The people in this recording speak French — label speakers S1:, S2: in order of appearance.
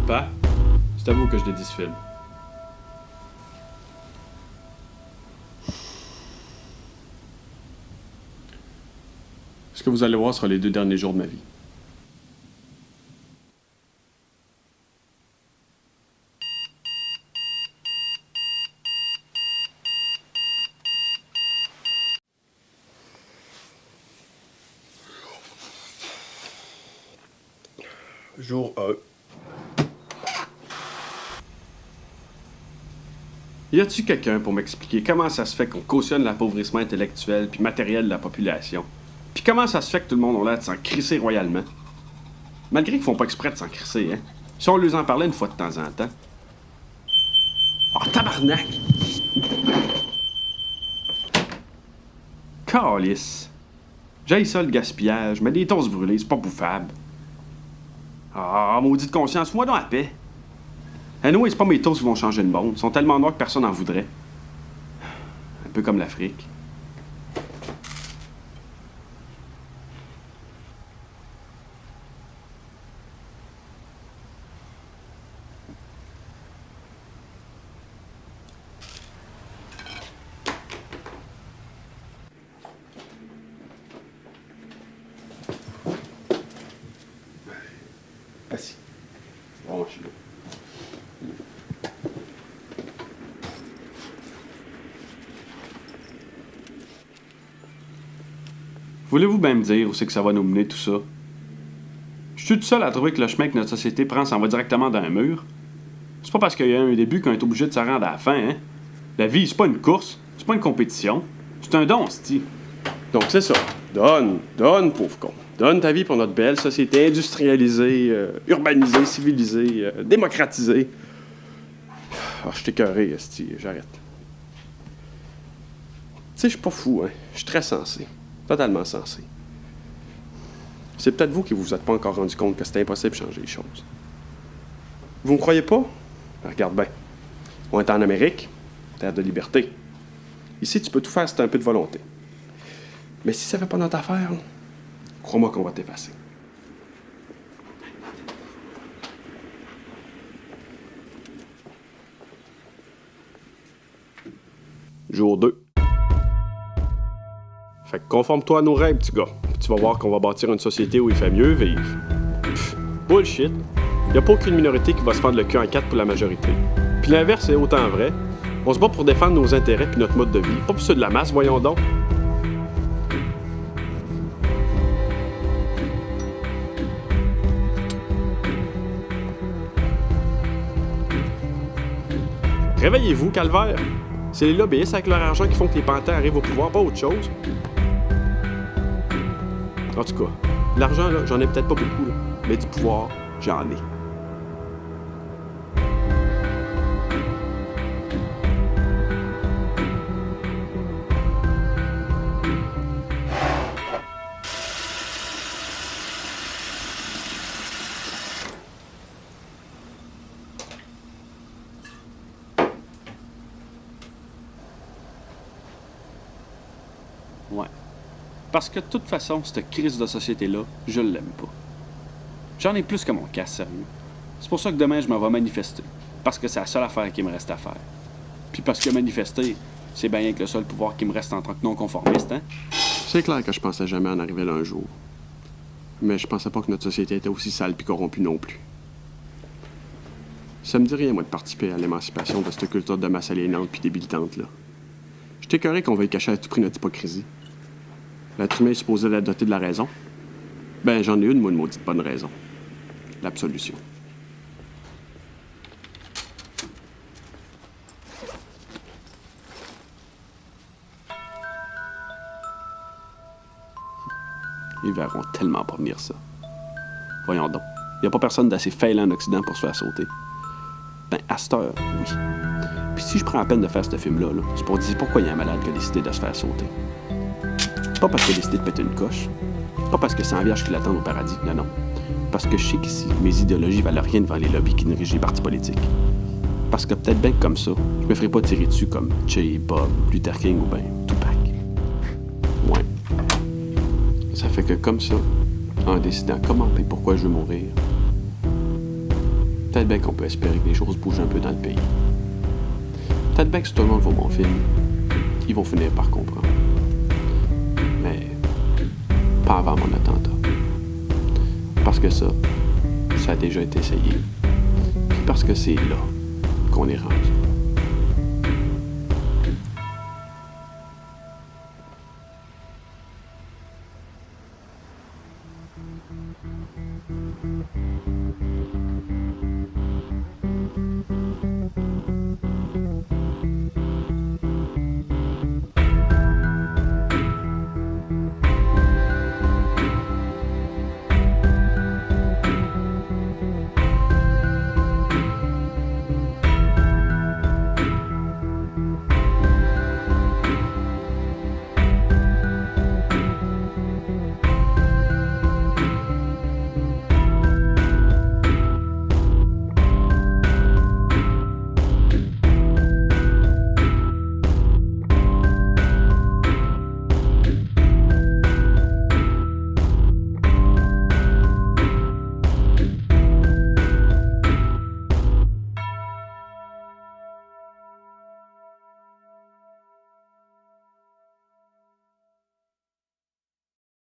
S1: Pas, c'est à vous que je dédie ce film. Ce que vous allez voir sera les 2 derniers jours de ma vie. Jour 1. Y a-t-il quelqu'un pour m'expliquer comment ça se fait qu'on cautionne l'appauvrissement intellectuel puis matériel de la population? Puis comment ça se fait que tout le monde a l'air de s'en crisser royalement? Malgré qu'ils font pas exprès de s'en crisser, hein? Si on leur en parlait une fois de temps en temps. Oh, tabarnak! Calice! J'haïs ça, le gaspillage, mais des toasts brûlés, c'est pas bouffable. Ah, maudite conscience, moi donc à paix. Anyway, c'est pas mes toasts qui vont changer le monde. Ils sont tellement noirs que personne n'en voudrait. Un peu comme l'Afrique. Assis. Bon, je suis là. Voulez-vous bien me dire où c'est que ça va nous mener tout ça? Je suis tout seul à trouver que le chemin que notre société prend s'en va directement dans un mur. C'est pas parce qu'il y a un début qu'on est obligé de se rendre à la fin, hein? La vie, c'est pas une course, c'est pas une compétition. C'est un don, c'ti. Donc c'est ça. Donne, pauvre con. Donne ta vie pour notre belle société industrialisée, urbanisée, civilisée, démocratisée. Ah, je suis écœuré, c'ti, j'arrête. Tu sais, je suis pas fou, hein? Je suis très sensé. Totalement sensé. C'est peut-être vous qui vous êtes pas encore rendu compte que c'était impossible de changer les choses. Vous me croyez pas? Ben, regarde bien. On est en Amérique, terre de liberté. Ici, tu peux tout faire si t'as un peu de volonté. Mais si ça fait pas notre affaire, crois-moi qu'on va t'effacer. Jour 2. Fait que conforme-toi à nos règles, petit gars. Puis tu vas voir qu'on va bâtir une société où il fait mieux vivre. Pff, bullshit. Y a pas aucune minorité qui va se faire le cul en 4 pour la majorité. Puis l'inverse est autant vrai. On se bat pour défendre nos intérêts puis notre mode de vie, pas pour ceux de la masse, voyons donc. Réveillez-vous, calvaire. C'est les lobbyistes avec leur argent qui font que les panthères arrivent au pouvoir, pas autre chose. En tout cas, l'argent, là, j'en ai peut-être pas beaucoup, là, mais du pouvoir, j'en ai. Ouais. Parce que de toute façon, cette crise de société-là, je l'aime pas. J'en ai plus que mon casse, sérieux. C'est pour ça que demain, je m'en vais manifester. Parce que c'est la seule affaire qui me reste à faire. Puis parce que manifester, c'est bien rien que le seul pouvoir qui me reste en tant que non-conformiste, hein?
S2: C'est clair que je pensais jamais en arriver là un jour. Mais je pensais pas que notre société était aussi sale puis corrompue non plus. Ça me dit rien, moi, de participer à l'émancipation de cette culture de masse aliénante puis débilitante, là. Je t'écœurais qu'on veuille cacher à tout prix notre hypocrisie. L'être humain est supposé la doter de la raison. Ben, j'en ai une, moi, de maudite bonne raison. L'absolution.
S1: Ils verront tellement pas venir ça. Voyons donc. Y a pas personne d'assez failant en Occident pour se faire sauter. Ben, à cette heure, oui. Puis si je prends la peine de faire ce film-là, c'est pour dire pourquoi il y a un malade qui a décidé de se faire sauter. Pas parce qu'il a décidé de péter une coche. Pas parce que c'est un vierge qui l'attend au paradis. Non, non. Parce que je sais qu'ici, mes idéologies valent rien devant les lobbies qui dirigent les partis politiques. Parce que peut-être bien que comme ça, je me ferais pas tirer dessus comme Che, Bob, Luther King ou ben Tupac. Ouais. Ça fait que comme ça, en décidant comment et pourquoi je veux mourir, peut-être bien qu'on peut espérer que les choses bougent un peu dans le pays. Peut-être bien que si tout le monde voit mon film, ils vont finir par comprendre. Mais pas avant mon attentat. Parce que ça a déjà été essayé. Puis parce que c'est là qu'on est rendu.